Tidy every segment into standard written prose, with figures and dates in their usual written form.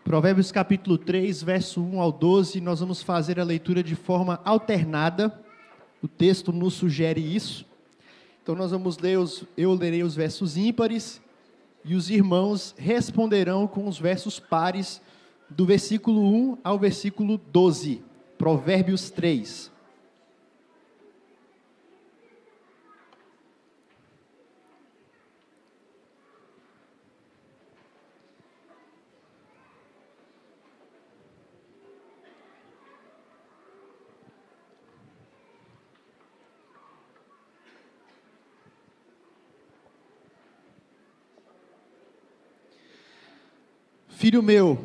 Provérbios capítulo 3, verso 1 ao 12, nós vamos fazer a leitura de forma alternada. O texto nos sugere isso. Então nós vamos ler, eu lerei os versos ímpares e os irmãos responderão com os versos pares do versículo 1 ao versículo 12. Provérbios 3. Filho meu,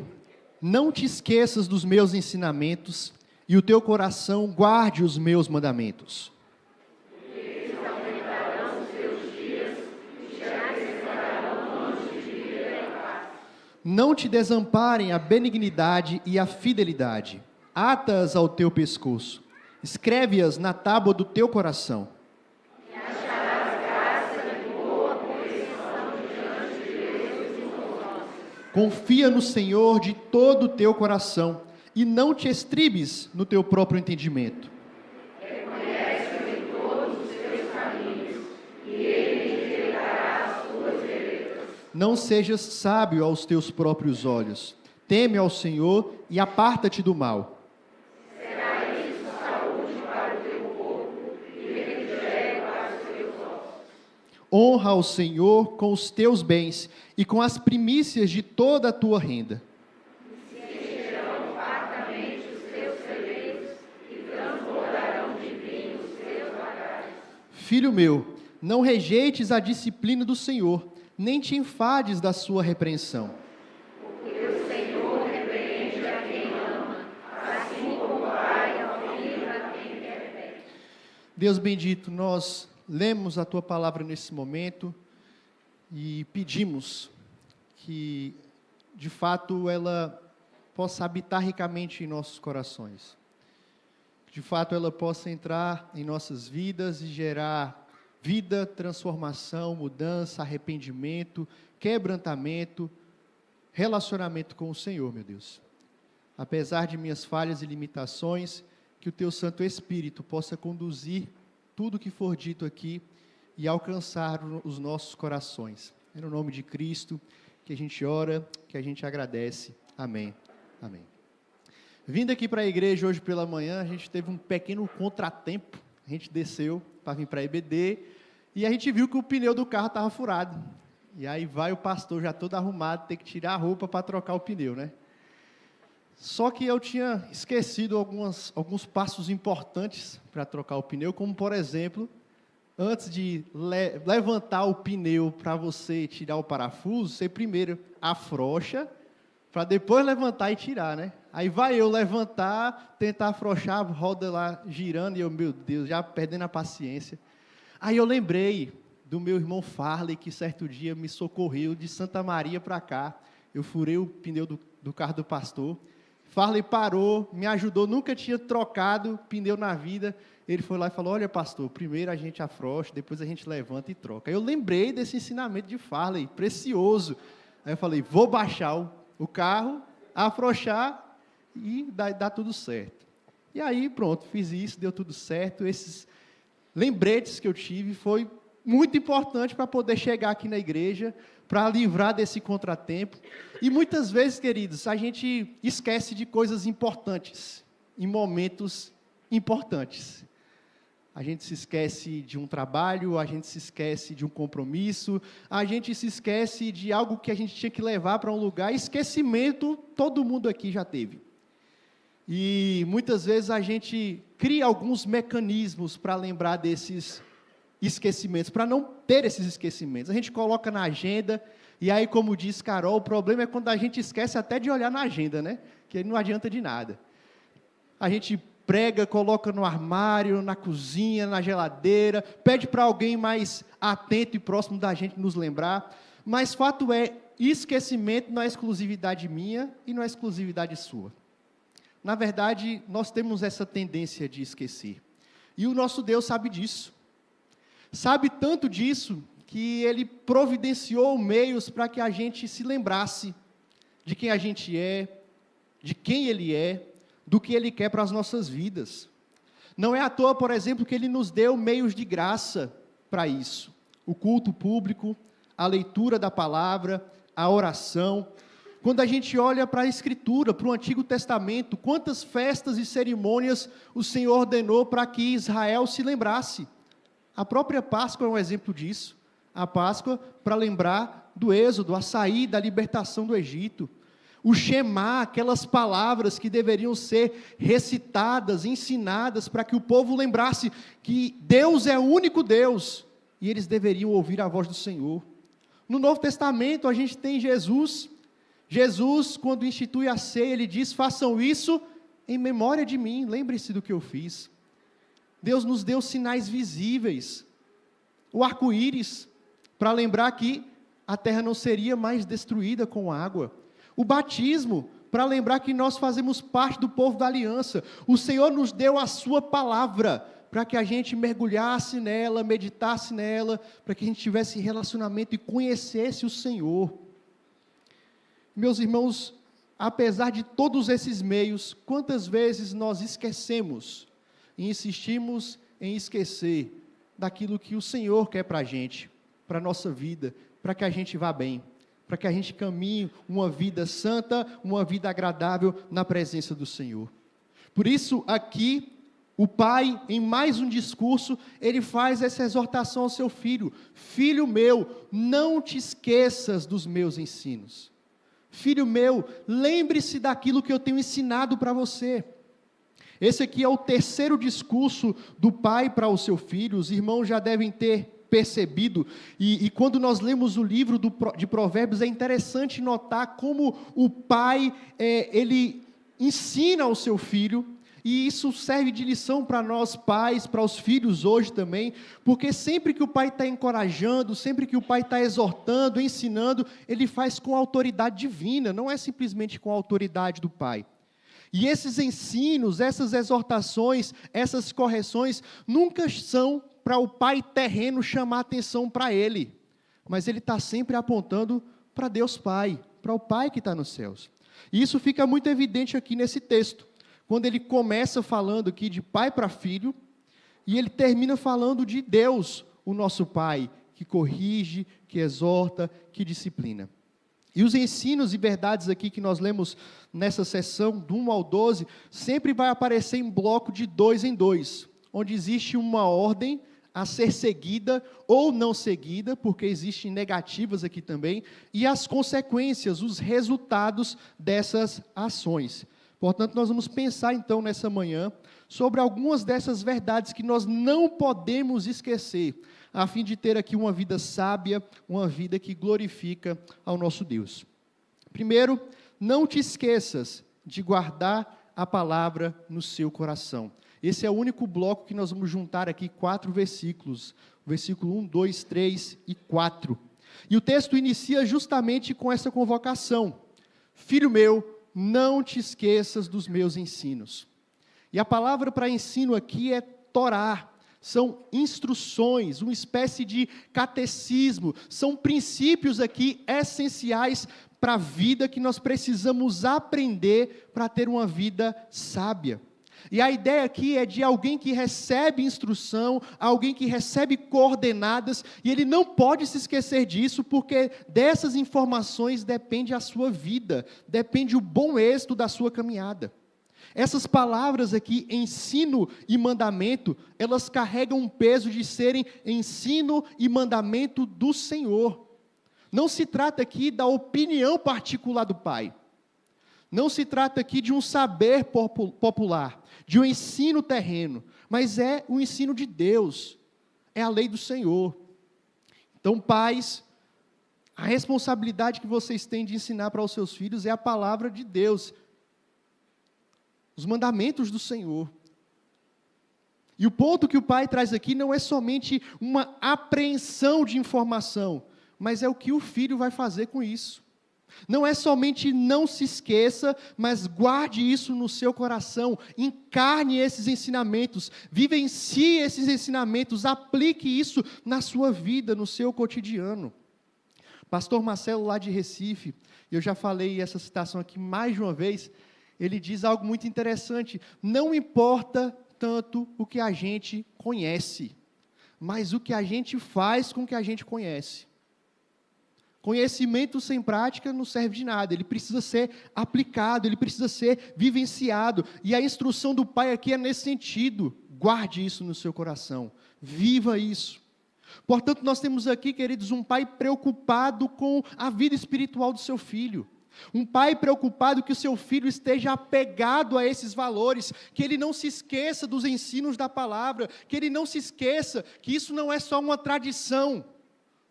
não te esqueças dos meus ensinamentos, e o teu coração guarde os meus mandamentos. Eles aumentarão os teus dias, e te acrescentarão anos de vida e paz. Não te desamparem a benignidade e a fidelidade. Ata-as ao teu pescoço, escreve-as na tábua do teu coração. Confia no Senhor de todo o teu coração e não te estribes no teu próprio entendimento. Reconhece-o em todos os teus caminhos, e ele endireitará as tuas veredas. Não sejas sábio aos teus próprios olhos. Teme ao Senhor e aparta-te do mal. Será isso saúde para o teu corpo e refrigério para os teus ossos. Honra ao Senhor com os teus bens e com as primícias de toda a tua renda. Se encherão fartamente os teus celeiros e transbordarão de vinho os teus lagares. Filho meu, não rejeites a disciplina do Senhor, nem te enfades da sua repreensão. Porque o Senhor repreende a quem ama, assim como o pai ao filho a quem quer bem. Deus bendito, nós lemos a tua palavra nesse momento e pedimos que, de fato, ela possa habitar ricamente em nossos corações. Que, de fato, ela possa entrar em nossas vidas e gerar vida, transformação, mudança, arrependimento, quebrantamento, relacionamento com o Senhor, meu Deus. Apesar de minhas falhas e limitações, que o teu Santo Espírito possa conduzir tudo que for dito aqui e alcançar os nossos corações. É no nome de Cristo que a gente ora, que a gente agradece. Amém. Amém. Vindo aqui para a igreja hoje pela manhã, a gente teve um pequeno contratempo. A gente desceu para vir para a EBD e a gente viu que o pneu do carro estava furado. E aí vai o pastor já todo arrumado, ter que tirar a roupa para trocar o pneu, né? Só que eu tinha esquecido alguns passos importantes para trocar o pneu, como, por exemplo, antes de levantar o pneu para você tirar o parafuso, você primeiro afrouxa, para depois levantar e tirar, né? Aí vai eu levantar, tentar afrouxar, roda lá girando, e eu, meu Deus, já perdendo a paciência. Aí eu lembrei do meu irmão Farley, que certo dia me socorreu de Santa Maria para cá. Eu furei o pneu do carro do pastor. Farley parou, me ajudou, nunca tinha trocado pneu na vida. Ele foi lá e falou, olha pastor, primeiro a gente afrouxa, depois a gente levanta e troca. Aí eu lembrei desse ensinamento de Farley, precioso. Aí eu falei, vou baixar o carro, afrouxar e dá tudo certo. E aí pronto, fiz isso, deu tudo certo. Esses lembretes que eu tive foi muito importante para poder chegar aqui na igreja, para livrar desse contratempo. E muitas vezes, queridos, a gente esquece de coisas importantes, em momentos importantes. A gente se esquece de um trabalho, a gente se esquece de um compromisso, a gente se esquece de algo que a gente tinha que levar para um lugar. Esquecimento, todo mundo aqui já teve. E muitas vezes a gente cria alguns mecanismos para lembrar desses esquecimentos, para não ter esses esquecimentos. A gente coloca na agenda, e aí, como diz Carol, o problema é quando a gente esquece até de olhar na agenda, né? Que não adianta de nada. A gente prega, coloca no armário, na cozinha, na geladeira, pede para alguém mais atento e próximo da gente nos lembrar, mas fato é, esquecimento não é exclusividade minha e não é exclusividade sua. Na verdade, nós temos essa tendência de esquecer, e o nosso Deus sabe disso. Sabe tanto disso que Ele providenciou meios para que a gente se lembrasse de quem a gente é, de quem Ele é, do que Ele quer para as nossas vidas. Não é à toa, por exemplo, que Ele nos deu meios de graça para isso. O culto público, a leitura da palavra, a oração. Quando a gente olha para a Escritura, para o Antigo Testamento, quantas festas e cerimônias o Senhor ordenou para que Israel se lembrasse. A própria Páscoa é um exemplo disso. A Páscoa para lembrar do êxodo, a sair da libertação do Egito. O Shema, aquelas palavras que deveriam ser recitadas, ensinadas, para que o povo lembrasse que Deus é o único Deus, e eles deveriam ouvir a voz do Senhor. No Novo Testamento, a gente tem Jesus. Jesus, quando institui a ceia, Ele diz: façam isso em memória de mim, lembre-se do que eu fiz. Deus nos deu sinais visíveis, o arco-íris, para lembrar que a terra não seria mais destruída com água. O batismo, para lembrar que nós fazemos parte do povo da aliança. O Senhor nos deu a sua palavra, para que a gente mergulhasse nela, meditasse nela, para que a gente tivesse relacionamento e conhecesse o Senhor. Meus irmãos, apesar de todos esses meios, quantas vezes nós esquecemos e insistimos em esquecer daquilo que o Senhor quer para a gente, para a nossa vida, para que a gente vá bem, para que a gente caminhe uma vida santa, uma vida agradável na presença do Senhor. Por isso, aqui, o pai, em mais um discurso, ele faz essa exortação ao seu filho: filho meu, não te esqueças dos meus ensinos. Filho meu, lembre-se daquilo que eu tenho ensinado para você. Esse aqui é o terceiro discurso do pai para o seu filho. Os irmãos já devem ter percebido, e quando nós lemos o livro de Provérbios, é interessante notar como o pai, ele ensina ao seu filho, e isso serve de lição para nós pais, para os filhos hoje também, porque sempre que o pai está encorajando, sempre que o pai está exortando, ensinando, ele faz com a autoridade divina, não é simplesmente com a autoridade do pai. E esses ensinos, essas exortações, essas correções, nunca são para o pai terreno chamar atenção para ele, mas ele está sempre apontando para Deus Pai, para o Pai que está nos céus. E isso fica muito evidente aqui nesse texto, quando ele começa falando aqui de pai para filho, e ele termina falando de Deus, o nosso Pai, que corrige, que exorta, que disciplina. E os ensinos e verdades aqui que nós lemos nessa sessão, do 1 ao 12, sempre vai aparecer em bloco de 2 em 2, onde existe uma ordem a ser seguida ou não seguida, porque existem negativas aqui também, e as consequências, os resultados dessas ações. Portanto, nós vamos pensar então nessa manhã sobre algumas dessas verdades que nós não podemos esquecer, a fim de ter aqui uma vida sábia, uma vida que glorifica ao nosso Deus. Primeiro, não te esqueças de guardar a palavra no seu coração. Esse é o único bloco que nós vamos juntar aqui 4 versículos, versículo 1, 2, 3 e 4. E o texto inicia justamente com essa convocação: filho meu, não te esqueças dos meus ensinos. E a palavra para ensino aqui é Torá, são instruções, uma espécie de catecismo, são princípios aqui essenciais para a vida que nós precisamos aprender para ter uma vida sábia. E a ideia aqui é de alguém que recebe instrução, alguém que recebe coordenadas, e ele não pode se esquecer disso, porque dessas informações depende a sua vida, depende o bom êxito da sua caminhada. Essas palavras aqui, ensino e mandamento, elas carregam um peso de serem ensino e mandamento do Senhor. Não se trata aqui da opinião particular do Pai. Não se trata aqui de um saber popular, de um ensino terreno, mas é o ensino de Deus, é a lei do Senhor. Então, pais, a responsabilidade que vocês têm de ensinar para os seus filhos é a palavra de Deus, os mandamentos do Senhor. E o ponto que o pai traz aqui não é somente uma apreensão de informação, mas é o que o filho vai fazer com isso. Não é somente não se esqueça, mas guarde isso no seu coração, encarne esses ensinamentos, vivencie esses ensinamentos, aplique isso na sua vida, no seu cotidiano. Pastor Marcelo, lá de Recife, eu já falei essa citação aqui mais de uma vez, ele diz algo muito interessante: não importa tanto o que a gente conhece, mas o que a gente faz com o que a gente conhece. Conhecimento sem prática não serve de nada, ele precisa ser aplicado, ele precisa ser vivenciado, e a instrução do Pai aqui é nesse sentido: guarde isso no seu coração, viva isso. Portanto, nós temos aqui, queridos, um pai preocupado com a vida espiritual do seu filho. Um pai preocupado que o seu filho esteja apegado a esses valores, que ele não se esqueça dos ensinos da palavra, que ele não se esqueça que isso não é só uma tradição,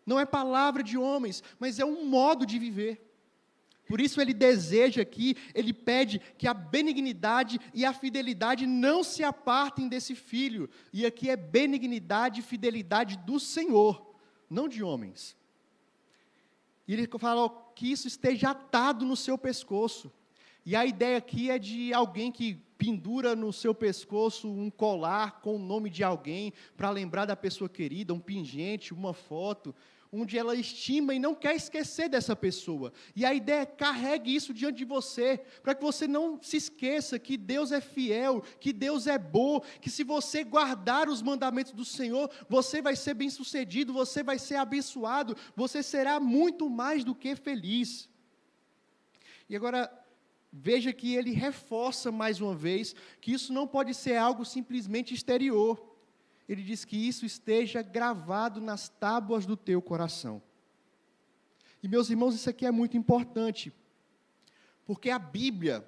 não é palavra de homens, mas é um modo de viver. Por isso ele deseja aqui, ele pede que a benignidade e a fidelidade não se apartem desse filho. E aqui é benignidade e fidelidade do Senhor, não de homens. E ele fala que isso esteja atado no seu pescoço. E a ideia aqui é de alguém que pendura no seu pescoço um colar com o nome de alguém, para lembrar da pessoa querida, um pingente, uma foto, onde ela estima e não quer esquecer dessa pessoa. E a ideia é: carregue isso diante de você, para que você não se esqueça que Deus é fiel, que Deus é bom, que se você guardar os mandamentos do Senhor, você vai ser bem-sucedido, você vai ser abençoado, você será muito mais do que feliz. E agora, veja que ele reforça mais uma vez que isso não pode ser algo simplesmente exterior. Ele diz que isso esteja gravado nas tábuas do teu coração. E, meus irmãos, isso aqui é muito importante, porque a Bíblia,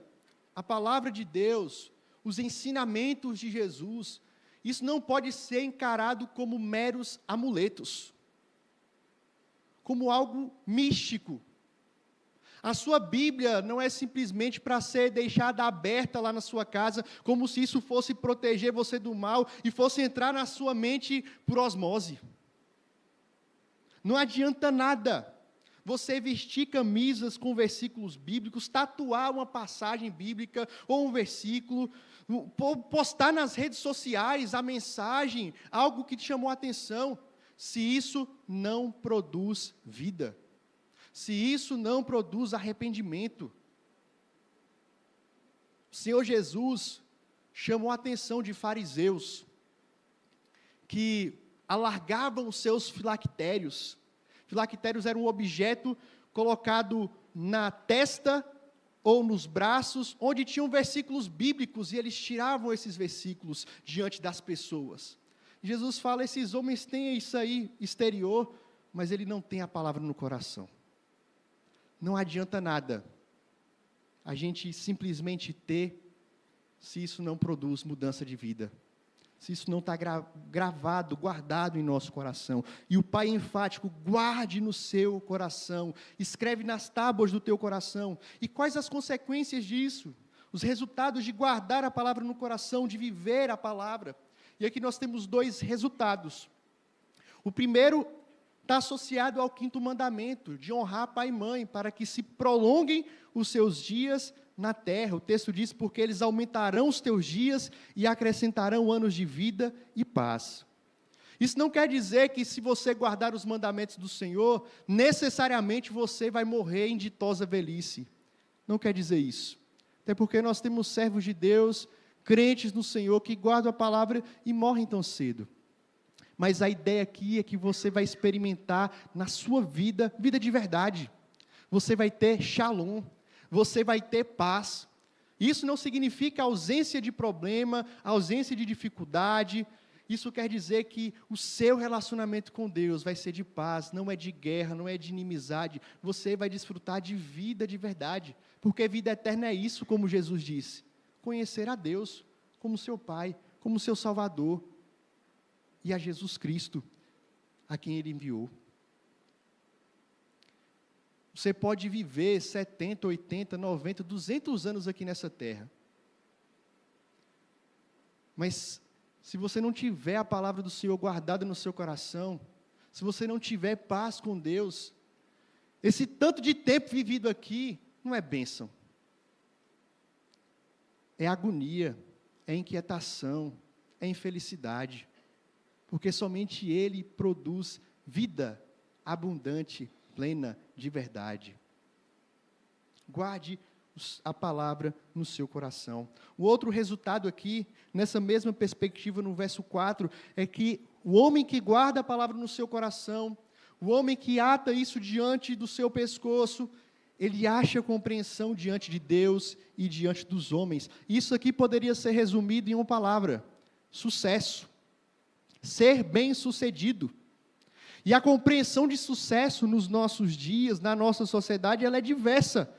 a palavra de Deus, os ensinamentos de Jesus, isso não pode ser encarado como meros amuletos, como algo místico. A sua Bíblia não é simplesmente para ser deixada aberta lá na sua casa, como se isso fosse proteger você do mal e fosse entrar na sua mente por osmose. Não adianta nada você vestir camisas com versículos bíblicos, tatuar uma passagem bíblica ou um versículo, postar nas redes sociais a mensagem, algo que te chamou a atenção, se isso não produz vida. Se isso não produz arrependimento. O Senhor Jesus chamou a atenção de fariseus, que alargavam os seus filactérios. Filactérios era um objeto colocado na testa ou nos braços, onde tinham versículos bíblicos, e eles tiravam esses versículos diante das pessoas. Jesus fala: esses homens têm isso aí exterior, mas ele não tem a palavra no coração. Não adianta nada a gente simplesmente ter, se isso não produz mudança de vida, se isso não está gravado, guardado em nosso coração. E o Pai é enfático: guarde no seu coração, escreve nas tábuas do teu coração. E quais as consequências disso? Os resultados de guardar a palavra no coração, de viver a palavra. E aqui nós temos 2 resultados. O primeiro está associado ao 5º mandamento, de honrar pai e mãe, para que se prolonguem os seus dias na terra. O texto diz: porque eles aumentarão os teus dias e acrescentarão anos de vida e paz. Isso não quer dizer que, se você guardar os mandamentos do Senhor, necessariamente você vai morrer em ditosa velhice. Não quer dizer isso. Até porque nós temos servos de Deus, crentes no Senhor, que guardam a palavra e morrem tão cedo. Mas a ideia aqui é que você vai experimentar na sua vida, vida de verdade. Você vai ter shalom, você vai ter paz. Isso não significa ausência de problema, ausência de dificuldade. Isso quer dizer que o seu relacionamento com Deus vai ser de paz, não é de guerra, não é de inimizade. Você vai desfrutar de vida de verdade, porque vida eterna é isso, como Jesus disse: conhecer a Deus como seu Pai, como seu Salvador, e a Jesus Cristo, a quem Ele enviou. Você pode viver 70, 80, 90, 200 anos aqui nessa terra. Mas, se você não tiver a palavra do Senhor guardada no seu coração, se você não tiver paz com Deus, esse tanto de tempo vivido aqui não é bênção. É agonia, é inquietação, é infelicidade. Porque somente Ele produz vida abundante, plena de verdade. Guarde a palavra no seu coração. O outro resultado aqui, nessa mesma perspectiva, no verso 4, é que o homem que guarda a palavra no seu coração, o homem que ata isso diante do seu pescoço, ele acha compreensão diante de Deus e diante dos homens. Isso aqui poderia ser resumido em uma palavra: sucesso. Ser bem-sucedido. E a compreensão de sucesso nos nossos dias, na nossa sociedade, ela é diversa.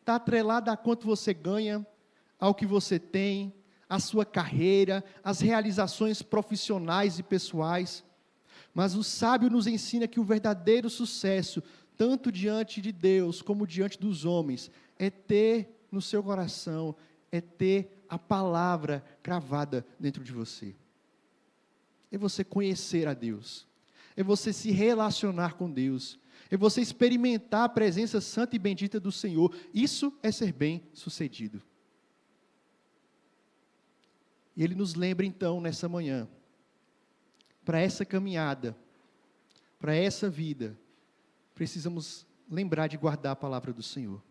Está atrelada a quanto você ganha, ao que você tem, a sua carreira, as realizações profissionais e pessoais. Mas o sábio nos ensina que o verdadeiro sucesso, tanto diante de Deus como diante dos homens, é ter no seu coração, é ter a palavra cravada dentro de você. É você conhecer a Deus, é você se relacionar com Deus, é você experimentar a presença santa e bendita do Senhor. Isso é ser bem-sucedido. E Ele nos lembra então, nessa manhã, para essa caminhada, para essa vida, precisamos lembrar de guardar a palavra do Senhor.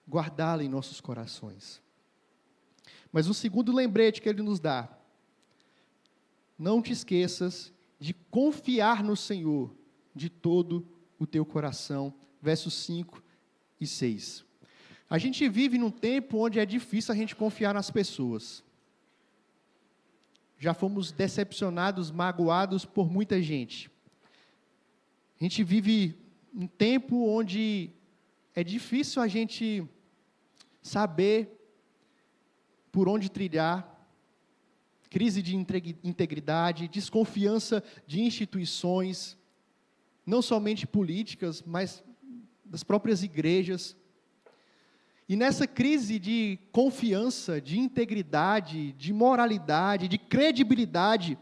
Guardá-la em nossos corações. Mas o segundo lembrete que Ele nos dá: não te esqueças de confiar no Senhor de todo o teu coração. Versos 5 e 6. A gente vive num tempo onde é difícil a gente confiar nas pessoas. Já fomos decepcionados, magoados por muita gente. A gente vive um tempo onde é difícil a gente saber por onde trilhar. Crise de integridade, desconfiança de instituições, não somente políticas, mas das próprias igrejas. E nessa crise de confiança, de integridade, de moralidade, de credibilidade,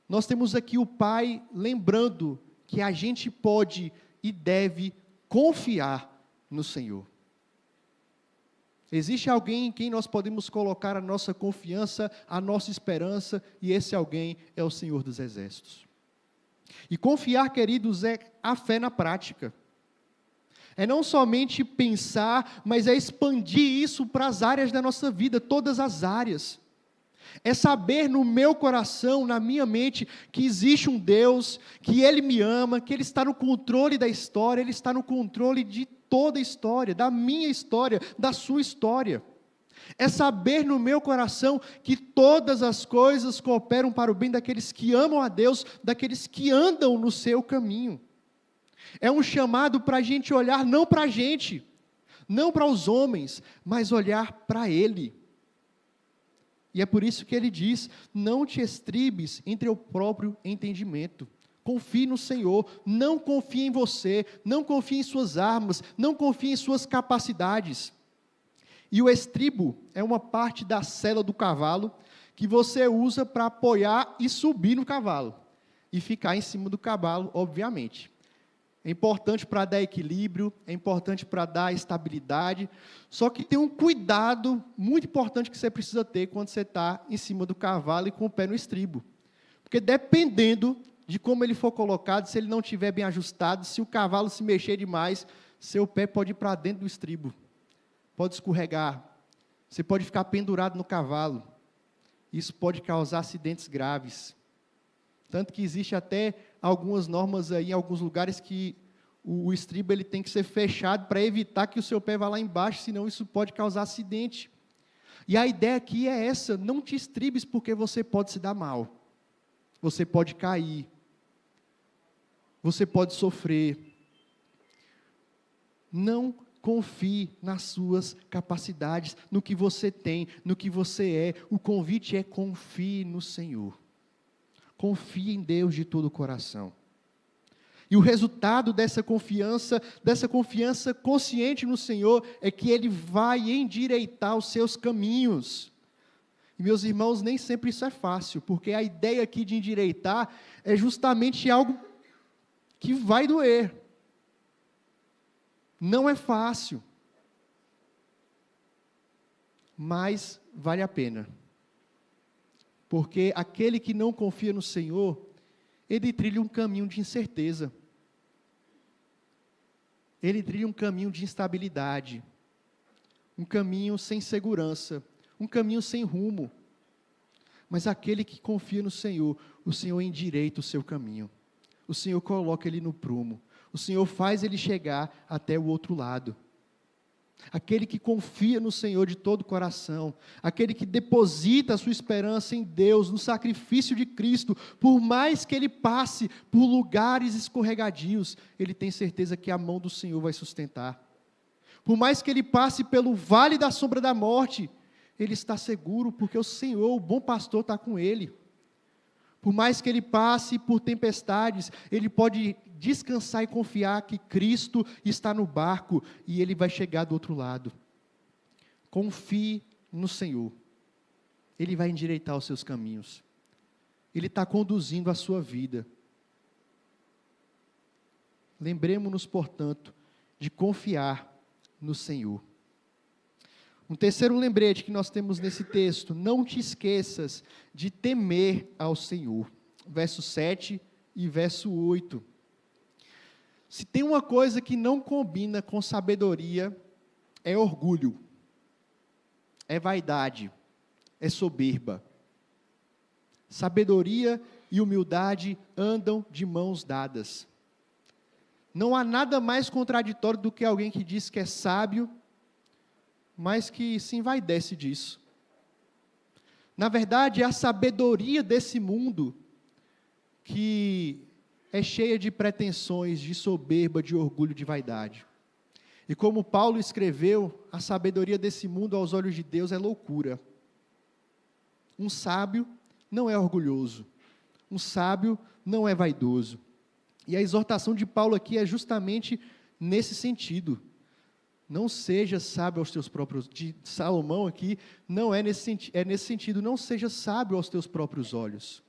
nós temos aqui o Pai lembrando que a gente pode e deve confiar no Senhor. Existe alguém em quem nós podemos colocar a nossa confiança, a nossa esperança, e esse alguém é o Senhor dos Exércitos. E confiar, queridos, é a fé na prática. É não somente pensar, mas é expandir isso para as áreas da nossa vida, todas as áreas. É saber no meu coração, na minha mente, que existe um Deus, que Ele me ama, que Ele está no controle da história, Ele está no controle de toda a história, da minha história, da sua história. É saber no meu coração que todas as coisas cooperam para o bem daqueles que amam a Deus, daqueles que andam no seu caminho. É um chamado para a gente olhar não para a gente, não para os homens, mas olhar para Ele. E é por isso que Ele diz: não te estribes em teu próprio entendimento. Confie no Senhor, não confie em você, não confie em suas armas, não confie em suas capacidades. E o estribo é uma parte da sela do cavalo que você usa para apoiar e subir no cavalo. E ficar em cima do cavalo, obviamente. É importante para dar equilíbrio, é importante para dar estabilidade. Só que tem um cuidado muito importante que você precisa ter quando você está em cima do cavalo e com o pé no estribo. Porque dependendo de como ele for colocado, se ele não estiver bem ajustado, se o cavalo se mexer demais, seu pé pode ir para dentro do estribo. Pode escorregar, você pode ficar pendurado no cavalo, isso pode causar acidentes graves, tanto que existe até algumas normas aí, em alguns lugares que o estribo ele tem que ser fechado para evitar que o seu pé vá lá embaixo, senão isso pode causar acidente. E a ideia aqui é essa: não te estribes porque você pode se dar mal, você pode cair, você pode sofrer. Não confie nas suas capacidades, no que você tem, no que você é. O convite é: confie no Senhor. Confie em Deus de todo o coração. E o resultado dessa confiança consciente no Senhor, é que Ele vai endireitar os seus caminhos. E, meus irmãos, nem sempre isso é fácil, porque a ideia aqui de endireitar é justamente algo que vai doer. Não é fácil, mas vale a pena. Porque aquele que não confia no Senhor, ele trilha um caminho de incerteza. ele trilha um caminho de instabilidade, um caminho sem segurança, um caminho sem rumo. Mas aquele que confia no Senhor, o Senhor endireita o seu caminho. O Senhor coloca ele no prumo. O Senhor faz ele chegar até o outro lado. Aquele que confia no Senhor de todo o coração, aquele que deposita a sua esperança em Deus, no sacrifício de Cristo, por mais que ele passe por lugares escorregadios, ele tem certeza que a mão do Senhor vai sustentar. Por mais que ele passe pelo vale da sombra da morte, ele está seguro, porque o Senhor, o bom pastor, está com ele. Por mais que ele passe por tempestades, ele pode descansar e confiar que Cristo está no barco e ele vai chegar do outro lado. Confie no Senhor. Ele vai endireitar os seus caminhos. Ele está conduzindo a sua vida. Lembremos-nos, portanto, de confiar no Senhor. Um terceiro lembrete que nós temos nesse texto: não te esqueças de temer ao Senhor. Verso 7 e verso 8. Se tem uma coisa que não combina com sabedoria, é orgulho, é vaidade, é soberba. Sabedoria e humildade andam de mãos dadas. Não há nada mais contraditório do que alguém que diz que é sábio, mas que se envaidece disso. Na verdade, é a sabedoria desse mundo que é cheia de pretensões, de soberba, de orgulho, de vaidade. E como Paulo escreveu, a sabedoria desse mundo aos olhos de Deus é loucura. Um sábio não é orgulhoso. Um sábio não é vaidoso. E a exortação de Paulo aqui é justamente nesse sentido. Não seja sábio aos teus próprios... De Salomão aqui, não é nesse sentido. Não seja sábio aos teus próprios olhos.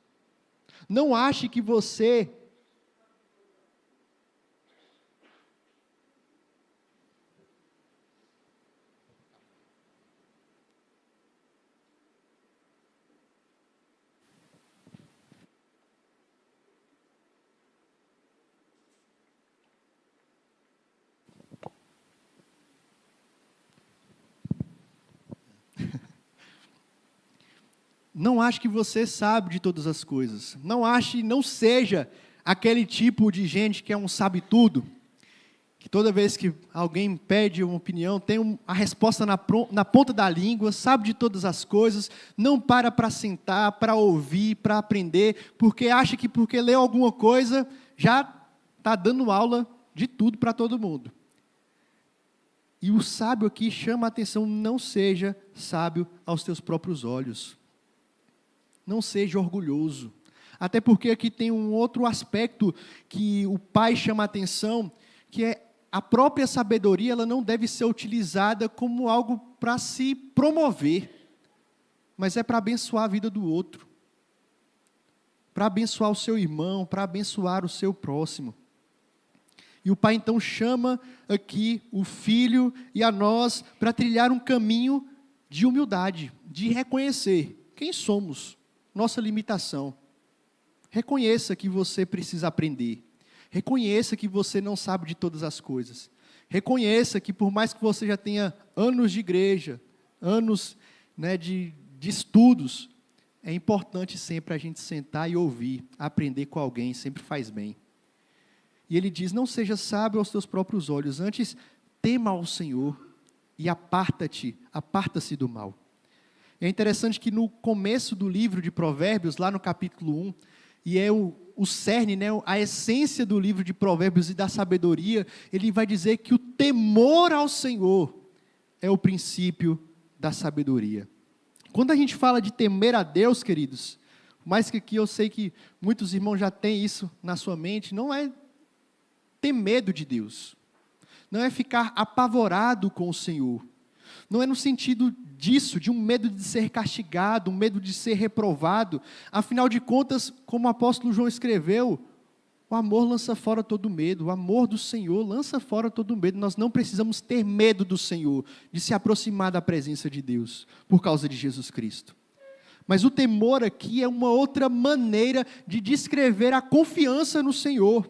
Não ache que você... Não ache que você sabe de todas as coisas. Não seja aquele tipo de gente que é um sabe-tudo, que toda vez que alguém pede uma opinião, tem a resposta na ponta da língua, sabe de todas as coisas, não para sentar, para ouvir, para aprender, porque acha que porque leu alguma coisa, já está dando aula de tudo para todo mundo. E o sábio aqui chama a atenção: não seja sábio aos teus próprios olhos. Não seja orgulhoso. Até porque aqui tem um outro aspecto que o pai chama a atenção, que é a própria sabedoria. Ela não deve ser utilizada como algo para se promover, mas é para abençoar a vida do outro, para abençoar o seu irmão, para abençoar o seu próximo. E o pai então chama aqui o filho e a nós para trilhar um caminho de humildade, de reconhecer quem somos, nossa limitação. Reconheça que você precisa aprender. Reconheça que você não sabe de todas as coisas. Reconheça que por mais que você já tenha anos de igreja, anos, de estudos, é importante sempre a gente sentar e ouvir, aprender com alguém, sempre faz bem. E ele diz: não seja sábio aos teus próprios olhos, antes tema ao Senhor e aparta-se do mal. É interessante que no começo do livro de Provérbios, lá no capítulo 1, e é o cerne, a essência do livro de Provérbios e da sabedoria, ele vai dizer que o temor ao Senhor é o princípio da sabedoria. Quando a gente fala de temer a Deus, queridos, mais que aqui eu sei que muitos irmãos já têm isso na sua mente, não é ter medo de Deus, não é ficar apavorado com o Senhor, não é no sentido disso, de um medo de ser castigado, um medo de ser reprovado. Afinal de contas, como o apóstolo João escreveu, o amor lança fora todo medo, o amor do Senhor lança fora todo medo. Nós não precisamos ter medo do Senhor, de se aproximar da presença de Deus, por causa de Jesus Cristo. Mas o temor aqui é uma outra maneira de descrever a confiança no Senhor.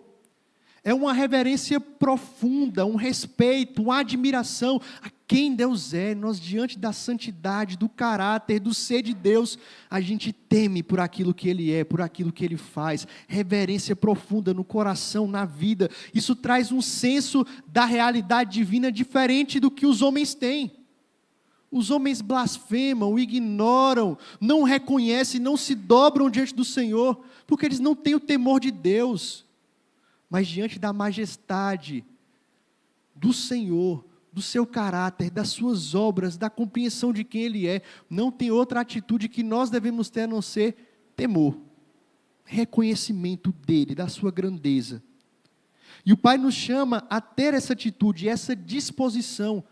É uma reverência profunda, um respeito, uma admiração a quem Deus é. Nós, diante da santidade, do caráter, do ser de Deus, a gente teme por aquilo que Ele é, por aquilo que Ele faz. Reverência profunda no coração, na vida. Isso traz um senso da realidade divina diferente do que os homens têm. Os homens blasfemam, ignoram, não reconhecem, não se dobram diante do Senhor, porque eles não têm o temor de Deus. Mas diante da majestade do Senhor, do seu caráter, das suas obras, da compreensão de quem Ele é, não tem outra atitude que nós devemos ter a não ser temor, reconhecimento dEle, da sua grandeza. E o Pai nos chama a ter essa atitude, essa disposição.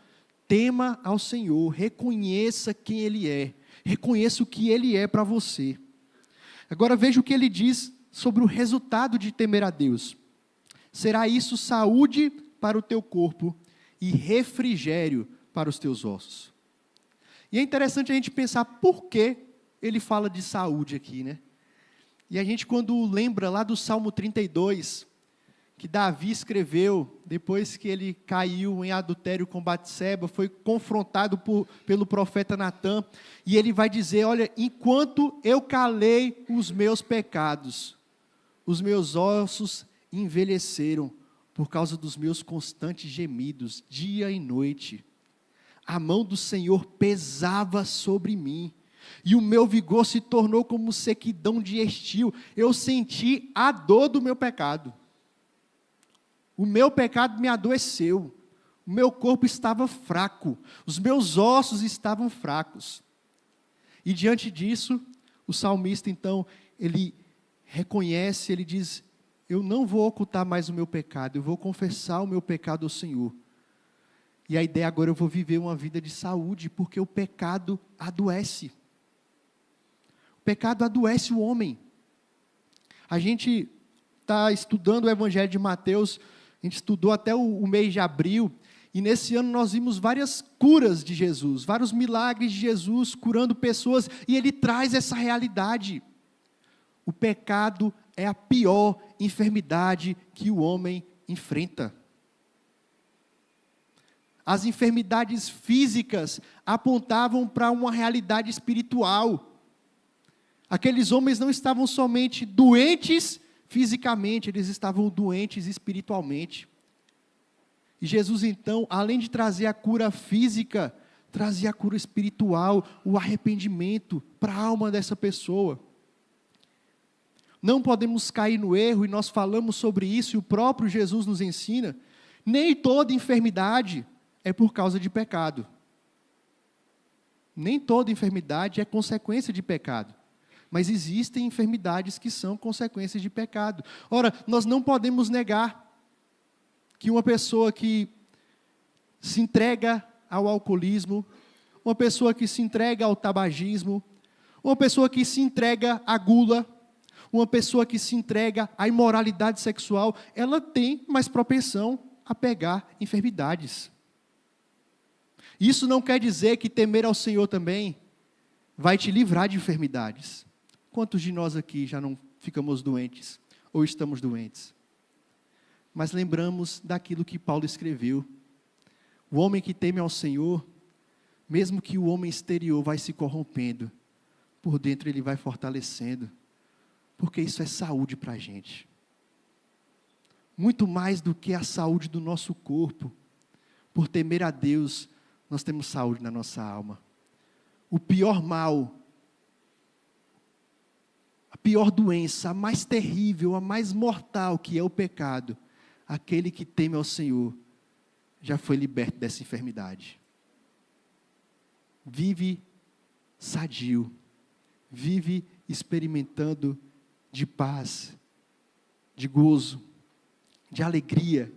Tema ao Senhor, reconheça quem Ele é, reconheça o que Ele é para você. Agora veja o que Ele diz sobre o resultado de temer a Deus. Será isso saúde para o teu corpo e refrigério para os teus ossos. E é interessante a gente pensar por que ele fala de saúde aqui, né? E a gente, quando lembra lá do Salmo 32, que Davi escreveu, depois que ele caiu em adultério com Batseba, foi confrontado pelo profeta Natã, e ele vai dizer, olha, enquanto eu calei os meus pecados, os meus ossos envelheceram por causa dos meus constantes gemidos, dia e noite. A mão do Senhor pesava sobre mim, e o meu vigor se tornou como sequidão de estio. Eu senti a dor do meu pecado. O meu pecado me adoeceu. O meu corpo estava fraco. Os meus ossos estavam fracos. E diante disso, o salmista, então, ele reconhece, ele diz, eu não vou ocultar mais o meu pecado, eu vou confessar o meu pecado ao Senhor. E a ideia agora, eu vou viver uma vida de saúde, porque o pecado adoece. O pecado adoece o homem. A gente está estudando o Evangelho de Mateus, a gente estudou até o mês de abril, e nesse ano nós vimos várias curas de Jesus, vários milagres de Jesus, curando pessoas, e ele traz essa realidade. O pecado é a pior enfermidade que o homem enfrenta. As enfermidades físicas apontavam para uma realidade espiritual. Aqueles homens não estavam somente doentes fisicamente, eles estavam doentes espiritualmente. E Jesus, então, além de trazer a cura física, trazia a cura espiritual, o arrependimento para a alma dessa pessoa. Não podemos cair no erro, e nós falamos sobre isso, e o próprio Jesus nos ensina, nem toda enfermidade é por causa de pecado. Nem toda enfermidade é consequência de pecado. Mas existem enfermidades que são consequências de pecado. Ora, nós não podemos negar que uma pessoa que se entrega ao alcoolismo, uma pessoa que se entrega ao tabagismo, uma pessoa que se entrega à gula, uma pessoa que se entrega à imoralidade sexual, ela tem mais propensão a pegar enfermidades. Isso não quer dizer que temer ao Senhor também vai te livrar de enfermidades. Quantos de nós aqui já não ficamos doentes, ou estamos doentes? Mas lembramos daquilo que Paulo escreveu. O homem que teme ao Senhor, mesmo que o homem exterior vai se corrompendo, por dentro ele vai fortalecendo, porque isso é saúde para a gente. Muito mais do que a saúde do nosso corpo, por temer a Deus, nós temos saúde na nossa alma. O pior mal, a pior doença, a mais terrível, a mais mortal, que é o pecado, aquele que teme ao Senhor, já foi liberto dessa enfermidade. Vive sadio, vive experimentando de paz, de gozo, de alegria,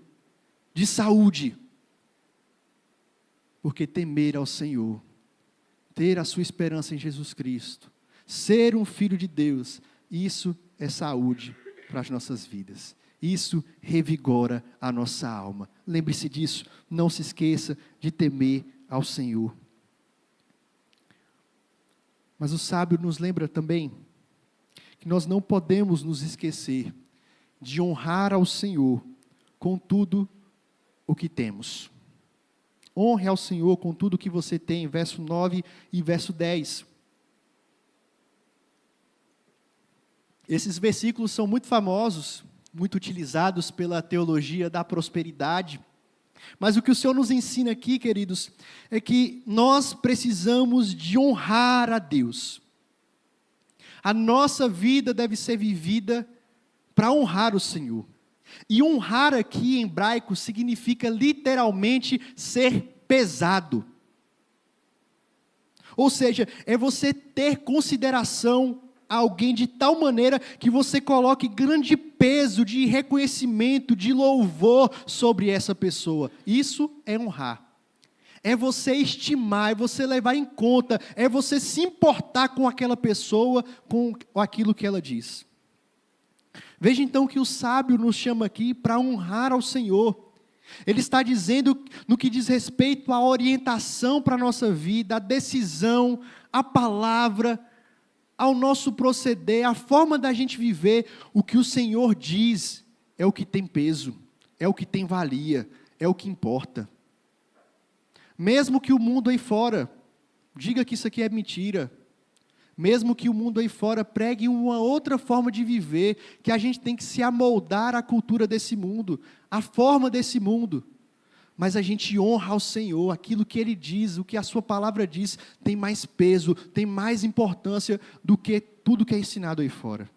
de saúde. Porque temer ao Senhor, ter a sua esperança em Jesus Cristo, ser um filho de Deus, isso é saúde para as nossas vidas. Isso revigora a nossa alma. Lembre-se disso, não se esqueça de temer ao Senhor. Mas o sábio nos lembra também que nós não podemos nos esquecer de honrar ao Senhor com tudo o que temos. Honre ao Senhor com tudo o que você tem, verso 9 e verso 10. Esses versículos são muito famosos, muito utilizados pela teologia da prosperidade. Mas o que o Senhor nos ensina aqui, queridos, é que nós precisamos de honrar a Deus. A nossa vida deve ser vivida para honrar o Senhor. E honrar aqui em hebraico significa literalmente ser pesado. Ou seja, é você ter consideração a alguém de tal maneira que você coloque grande peso de reconhecimento, de louvor sobre essa pessoa. Isso é honrar. É você estimar, é você levar em conta, é você se importar com aquela pessoa, com aquilo que ela diz. Veja então que o sábio nos chama aqui para honrar ao Senhor. Ele está dizendo no que diz respeito à orientação para a nossa vida, à decisão, à palavra, ao nosso proceder, à forma da gente viver. O que o Senhor diz é o que tem peso, é o que tem valia, é o que importa. Mesmo que o mundo aí fora diga que isso aqui é mentira, mesmo que o mundo aí fora pregue uma outra forma de viver, que a gente tem que se amoldar à cultura desse mundo, à forma desse mundo, mas a gente honra ao Senhor, aquilo que Ele diz, o que a sua palavra diz, tem mais peso, tem mais importância do que tudo que é ensinado aí fora.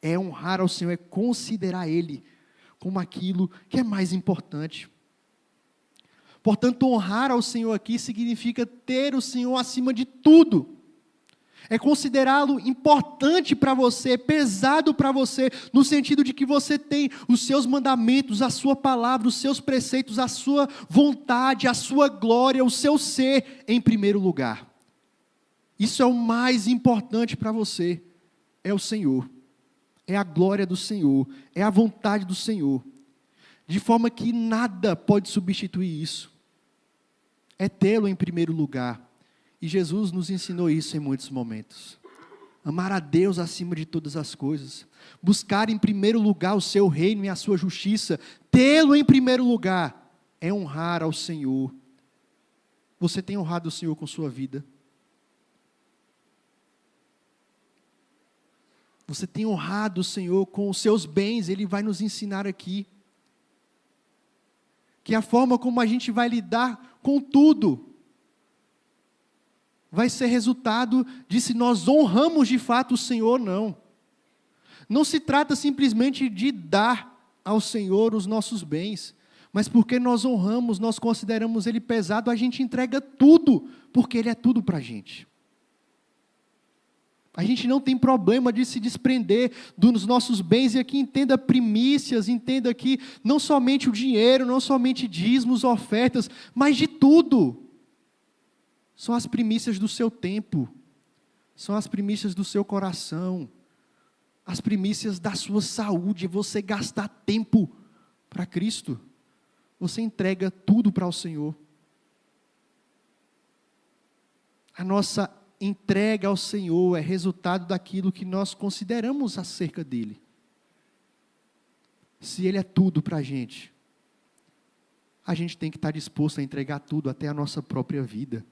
É honrar ao Senhor, é considerar Ele como aquilo que é mais importante. Portanto, honrar ao Senhor aqui significa ter o Senhor acima de tudo. É considerá-lo importante para você, pesado para você, no sentido de que você tem os seus mandamentos, a sua palavra, os seus preceitos, a sua vontade, a sua glória, o seu ser em primeiro lugar. Isso é o mais importante para você, é o Senhor, é a glória do Senhor, é a vontade do Senhor, de forma que nada pode substituir isso, é tê-lo em primeiro lugar. E Jesus nos ensinou isso em muitos momentos. Amar a Deus acima de todas as coisas. Buscar em primeiro lugar o seu reino e a sua justiça. Tê-lo em primeiro lugar é honrar ao Senhor. Você tem honrado o Senhor com sua vida? Você tem honrado o Senhor com os seus bens? Ele vai nos ensinar aqui. Que a forma como a gente vai lidar com tudo vai ser resultado de se nós honramos de fato o Senhor ou não. Não se trata simplesmente de dar ao Senhor os nossos bens, mas porque nós honramos, nós consideramos Ele pesado, a gente entrega tudo, porque Ele é tudo para a gente. A gente não tem problema de se desprender dos nossos bens, e aqui entenda primícias, entenda aqui não somente o dinheiro, não somente dízimos, ofertas, mas de tudo. São as primícias do seu tempo, são as primícias do seu coração, as primícias da sua saúde, você gastar tempo para Cristo, você entrega tudo para o Senhor. A nossa entrega ao Senhor é resultado daquilo que nós consideramos acerca dEle. Se Ele é tudo para a gente tem que estar disposto a entregar tudo, até a nossa própria vida.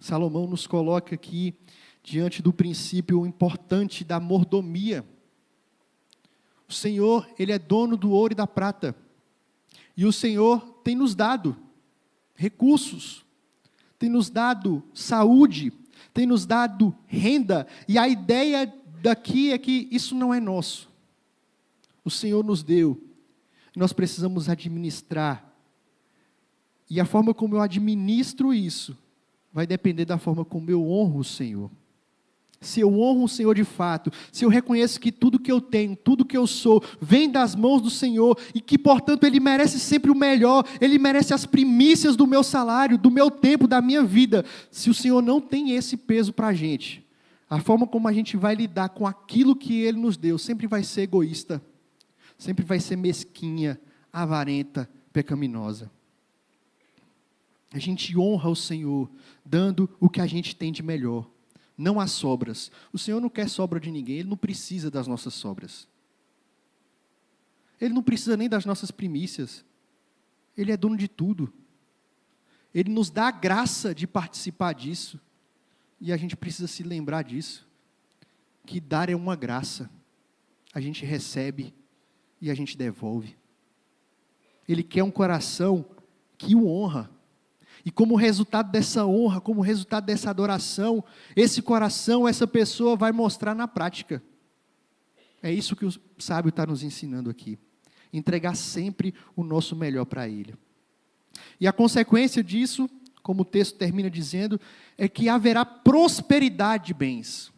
Salomão nos coloca aqui diante do princípio importante da mordomia. O Senhor, Ele é dono do ouro e da prata. E o Senhor tem nos dado recursos, tem nos dado saúde, tem nos dado renda. E a ideia daqui é que isso não é nosso. O Senhor nos deu. Nós precisamos administrar. E a forma como eu administro isso vai depender da forma como eu honro o Senhor. Se eu honro o Senhor de fato, se eu reconheço que tudo que eu tenho, tudo que eu sou, vem das mãos do Senhor, e que, portanto, Ele merece sempre o melhor, Ele merece as primícias do meu salário, do meu tempo, da minha vida. Se o Senhor não tem esse peso para a gente, a forma como a gente vai lidar com aquilo que Ele nos deu, sempre vai ser egoísta, sempre vai ser mesquinha, avarenta, pecaminosa. A gente honra o Senhor, dando o que a gente tem de melhor. Não há sobras. O Senhor não quer sobra de ninguém, Ele não precisa das nossas sobras. Ele não precisa nem das nossas primícias. Ele é dono de tudo. Ele nos dá a graça de participar disso. E a gente precisa se lembrar disso. Que dar é uma graça. A gente recebe e a gente devolve. Ele quer um coração que o honra. E como resultado dessa honra, como resultado dessa adoração, esse coração, essa pessoa vai mostrar na prática. É isso que o sábio está nos ensinando aqui. Entregar sempre o nosso melhor para Ele. E a consequência disso, como o texto termina dizendo, é que haverá prosperidade de bens.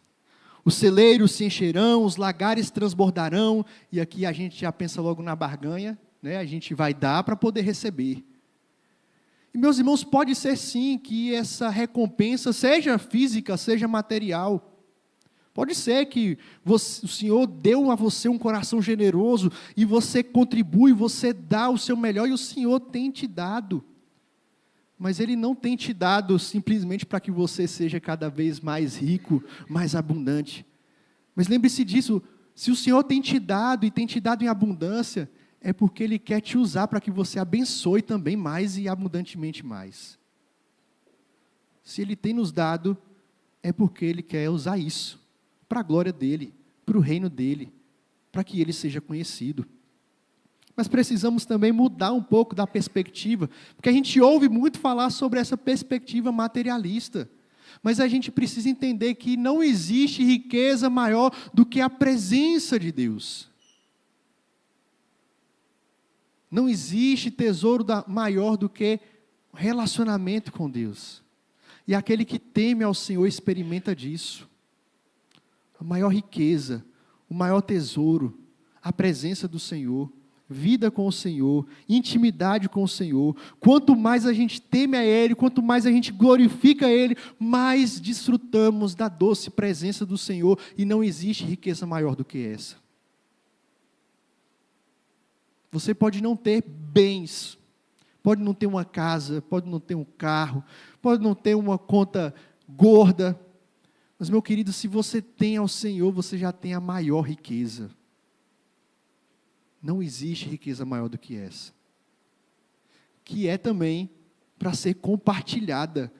Os celeiros se encherão, os lagares transbordarão, e aqui a gente já pensa logo na barganha, né? A gente vai dar para poder receber. E meus irmãos, pode ser sim que essa recompensa seja física, seja material. Pode ser que o Senhor deu a você um coração generoso e você contribui, você dá o seu melhor e o Senhor tem te dado. Mas Ele não tem te dado simplesmente para que você seja cada vez mais rico, mais abundante. Mas lembre-se disso, se o Senhor tem te dado e tem te dado em abundância, é porque Ele quer te usar para que você abençoe também mais e abundantemente mais. Se Ele tem nos dado, é porque Ele quer usar isso para a glória dEle, para o reino dEle, para que Ele seja conhecido. Mas precisamos também mudar um pouco da perspectiva, porque a gente ouve muito falar sobre essa perspectiva materialista. Mas a gente precisa entender que não existe riqueza maior do que a presença de Deus. Não existe tesouro maior do que o relacionamento com Deus. E aquele que teme ao Senhor experimenta disso. A maior riqueza, o maior tesouro, a presença do Senhor, vida com o Senhor, intimidade com o Senhor. Quanto mais a gente teme a Ele, quanto mais a gente glorifica Ele, mais desfrutamos da doce presença do Senhor, e não existe riqueza maior do que essa. Você pode não ter bens, pode não ter uma casa, pode não ter um carro, pode não ter uma conta gorda, mas, meu querido, se você tem ao Senhor, você já tem a maior riqueza. Não existe riqueza maior do que essa. Que é também para ser compartilhada.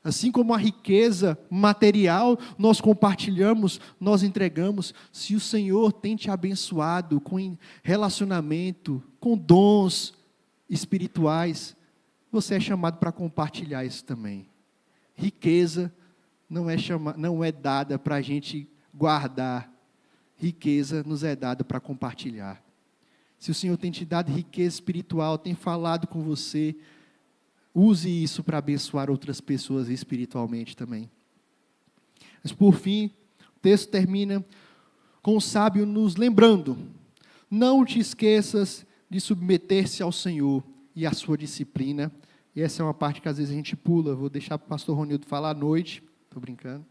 Assim como a riqueza material, nós compartilhamos, nós entregamos. Se o Senhor tem te abençoado com relacionamento, com dons espirituais, você é chamado para compartilhar isso também. Riqueza não é dada para a gente guardar. Riqueza nos é dada para compartilhar. Se o Senhor tem te dado riqueza espiritual, tem falado com você, use isso para abençoar outras pessoas espiritualmente também. Mas por fim, o texto termina com o sábio nos lembrando: não te esqueças de submeter-se ao Senhor e à sua disciplina. E essa é uma parte que às vezes a gente pula. Vou deixar para o pastor Ronildo falar à noite. Estou brincando.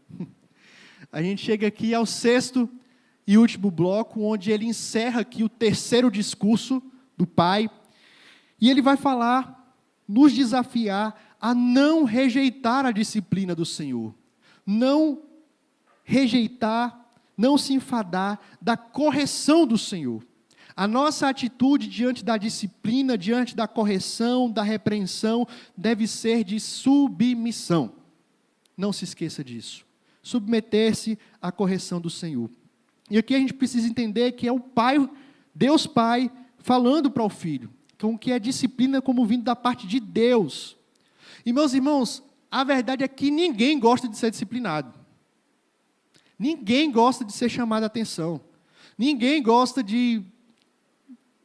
A gente chega aqui ao 6º e último bloco, onde ele encerra aqui o 3º discurso do Pai. E ele vai falar, nos desafiar a não rejeitar a disciplina do Senhor. Não rejeitar, não se enfadar da correção do Senhor. A nossa atitude diante da disciplina, diante da correção, da repreensão, deve ser de submissão. Não se esqueça disso. Submeter-se à correção do Senhor. E aqui a gente precisa entender que é o Pai, Deus Pai, falando para o Filho. Então, que é disciplina como vindo da parte de Deus. E, meus irmãos, a verdade é que ninguém gosta de ser disciplinado. Ninguém gosta de ser chamado a atenção. Ninguém gosta de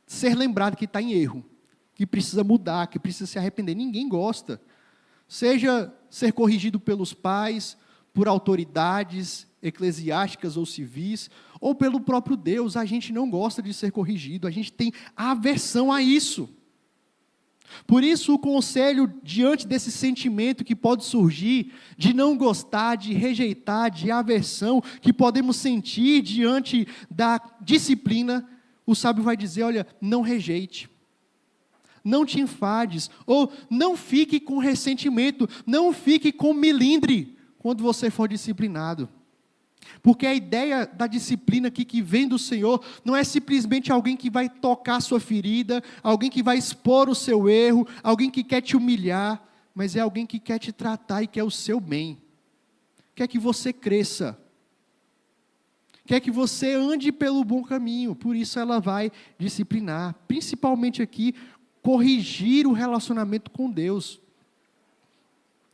ser lembrado que está em erro, que precisa mudar, que precisa se arrepender. Ninguém gosta. Seja ser corrigido pelos pais, por autoridades eclesiásticas ou civis, ou pelo próprio Deus. A gente não gosta de ser corrigido, a gente tem aversão a isso. Por isso o conselho, diante desse sentimento que pode surgir, de não gostar, de rejeitar, de aversão, que podemos sentir diante da disciplina, o sábio vai dizer: olha, não rejeite, não te enfades, ou não fique com ressentimento, não fique com melindre, quando você for disciplinado. Porque a ideia da disciplina aqui que vem do Senhor não é simplesmente alguém que vai tocar a sua ferida, alguém que vai expor o seu erro, alguém que quer te humilhar, mas é alguém que quer te tratar e quer o seu bem. Quer que você cresça. Quer que você ande pelo bom caminho. Por isso ela vai disciplinar. Principalmente aqui, corrigir o relacionamento com Deus.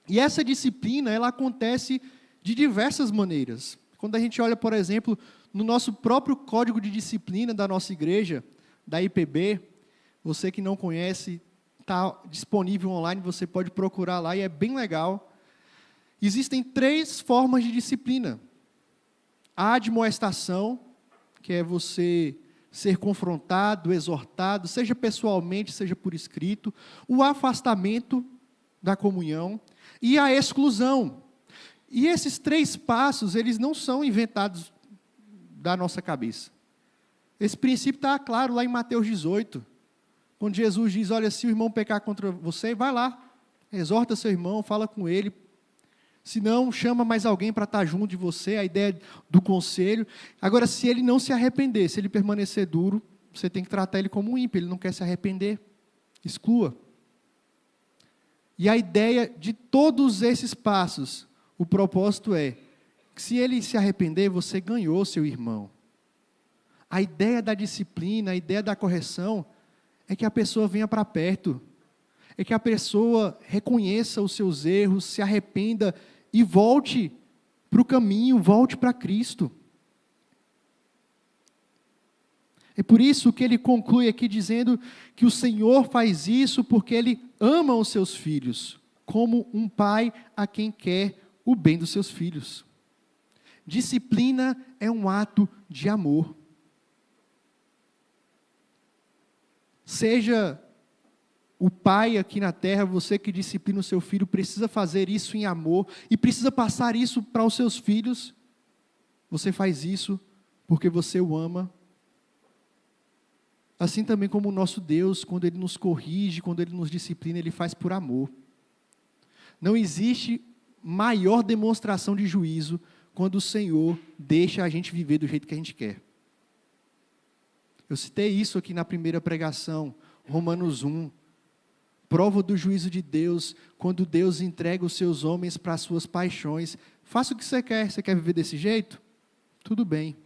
E essa disciplina, ela acontece de diversas maneiras. Quando a gente olha, por exemplo, no nosso próprio código de disciplina da nossa igreja, da IPB, você que não conhece, está disponível online, você pode procurar lá e é bem legal. Existem 3 formas de disciplina. A admoestação, que é você ser confrontado, exortado, seja pessoalmente, seja por escrito. O afastamento da comunhão e a exclusão. E esses 3 passos, eles não são inventados da nossa cabeça. Esse princípio está claro lá em Mateus 18, quando Jesus diz, olha, se o irmão pecar contra você, vai lá, exorta seu irmão, fala com ele, se não, chama mais alguém para estar junto de você, a ideia do conselho. Agora, se ele não se arrepender, se ele permanecer duro, você tem que tratar ele como um ímpio, ele não quer se arrepender, exclua. E a ideia de todos esses passos, o propósito é, que se ele se arrepender, você ganhou seu irmão. A ideia da disciplina, a ideia da correção, é que a pessoa venha para perto, é que a pessoa reconheça os seus erros, se arrependa e volte para o caminho, volte para Cristo. É por isso que ele conclui aqui dizendo que o Senhor faz isso porque Ele ama os seus filhos, como um pai a quem quer o bem dos seus filhos. Disciplina é um ato de amor. Seja o pai aqui na terra, você que disciplina o seu filho, precisa fazer isso em amor e precisa passar isso para os seus filhos. Você faz isso porque você o ama. Assim também como o nosso Deus, quando Ele nos corrige, quando Ele nos disciplina, Ele faz por amor. Não existe maior demonstração de juízo quando o Senhor deixa a gente viver do jeito que a gente quer. Eu citei isso aqui na primeira pregação, Romanos 1. Prova do juízo de Deus, quando Deus entrega os seus homens para as suas paixões. Faça o que você quer viver desse jeito? Tudo bem.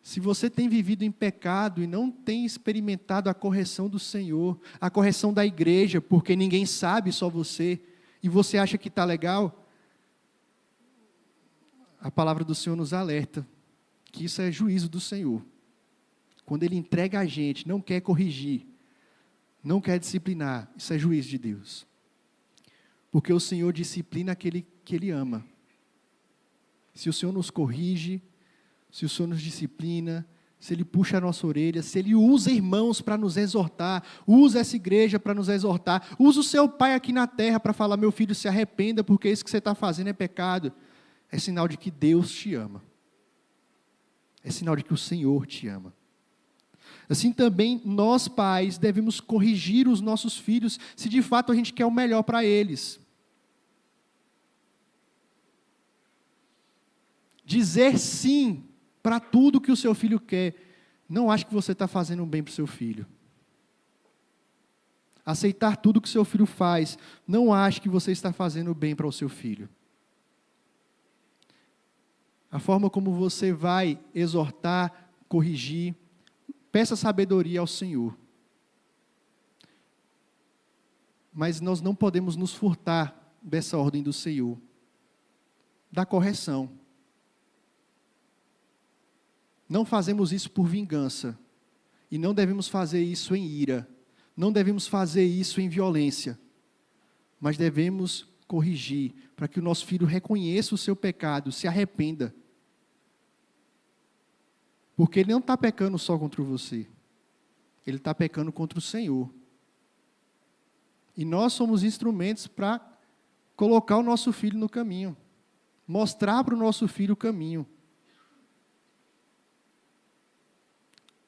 Se você tem vivido em pecado e não tem experimentado a correção do Senhor, a correção da igreja, porque ninguém sabe, só você, e você acha que está legal, a palavra do Senhor nos alerta que isso é juízo do Senhor. Quando Ele entrega a gente, não quer corrigir, não quer disciplinar, isso é juízo de Deus. Porque o Senhor disciplina aquele que Ele ama. Se o Senhor nos corrige, se o Senhor nos disciplina, se Ele puxa a nossa orelha, se Ele usa irmãos para nos exortar, usa essa igreja para nos exortar, usa o seu pai aqui na terra para falar, meu filho, se arrependa, porque isso que você está fazendo é pecado, é sinal de que Deus te ama. É sinal de que o Senhor te ama. Assim também, nós pais devemos corrigir os nossos filhos, se de fato a gente quer o melhor para eles. Dizer sim para tudo que o seu filho quer, não acho que você está fazendo um bem para o seu filho. Aceitar tudo que o seu filho faz, não acho que você está fazendo bem para o seu filho. A forma como você vai exortar, corrigir, peça sabedoria ao Senhor. Mas nós não podemos nos furtar dessa ordem do Senhor, da correção. Não fazemos isso por vingança. E não devemos fazer isso em ira. Não devemos fazer isso em violência. Mas devemos corrigir, para que o nosso filho reconheça o seu pecado, se arrependa. Porque ele não está pecando só contra você. Ele está pecando contra o Senhor. E nós somos instrumentos para colocar o nosso filho no caminho. Mostrar para o nosso filho o caminho.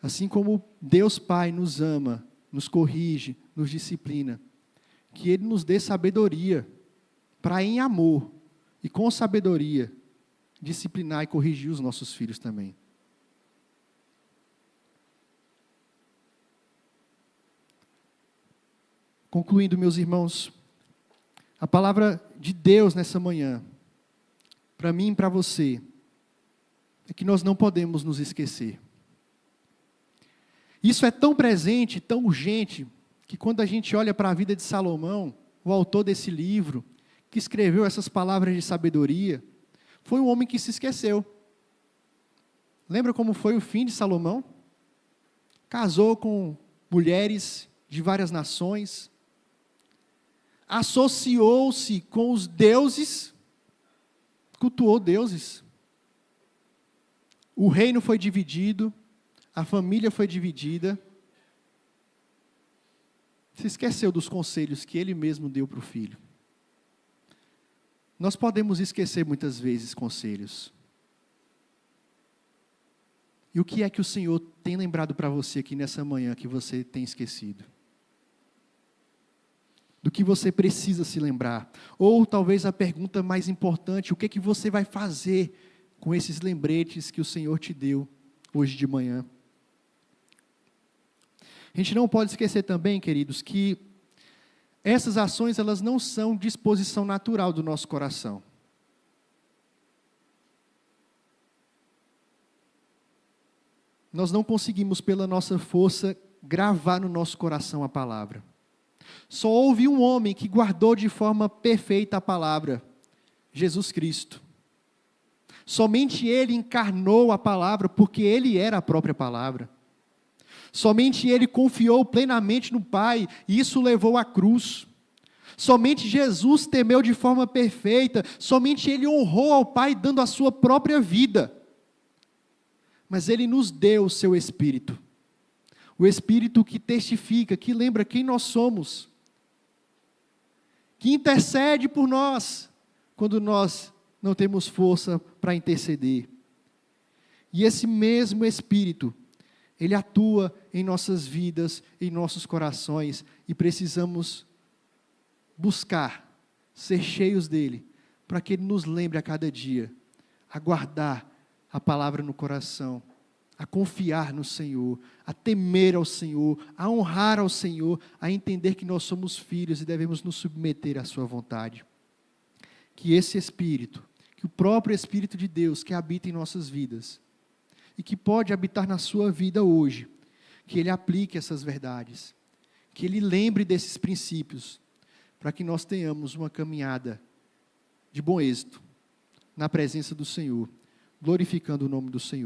Assim como Deus Pai nos ama, nos corrige, nos disciplina, que Ele nos dê sabedoria para em amor e com sabedoria disciplinar e corrigir os nossos filhos também. Concluindo, meus irmãos, a palavra de Deus nessa manhã, para mim e para você, é que nós não podemos nos esquecer. Isso é tão presente, tão urgente, que quando a gente olha para a vida de Salomão, o autor desse livro, que escreveu essas palavras de sabedoria, foi um homem que se esqueceu. Lembra como foi o fim de Salomão? Casou com mulheres de várias nações, associou-se com os deuses, cultuou deuses. O reino foi dividido, a família foi dividida. Se esqueceu dos conselhos que ele mesmo deu para o filho. Nós podemos esquecer muitas vezes conselhos. E o que é que o Senhor tem lembrado para você aqui nessa manhã que você tem esquecido? Do que você precisa se lembrar? Ou talvez a pergunta mais importante, o que é que você vai fazer com esses lembretes que o Senhor te deu hoje de manhã? A gente não pode esquecer também, queridos, que essas ações, elas não são disposição natural do nosso coração. Nós não conseguimos, pela nossa força, gravar no nosso coração a palavra. Só houve um homem que guardou de forma perfeita a palavra, Jesus Cristo. Somente Ele encarnou a palavra, porque Ele era a própria palavra. Somente Ele confiou plenamente no Pai, e isso levou à cruz. Somente Jesus temeu de forma perfeita, somente Ele honrou ao Pai dando a sua própria vida. Mas Ele nos deu o seu Espírito. O Espírito que testifica, que lembra quem nós somos. Que intercede por nós, quando nós não temos força para interceder. E esse mesmo Espírito, Ele atua em nossas vidas, em nossos corações, e precisamos buscar, ser cheios dEle, para que Ele nos lembre a cada dia, a guardar a palavra no coração, a confiar no Senhor, a temer ao Senhor, a honrar ao Senhor, a entender que nós somos filhos e devemos nos submeter à sua vontade. Que esse Espírito, que o próprio Espírito de Deus que habita em nossas vidas, e que pode habitar na sua vida hoje, que Ele aplique essas verdades, que Ele lembre desses princípios, para que nós tenhamos uma caminhada de bom êxito, na presença do Senhor, glorificando o nome do Senhor.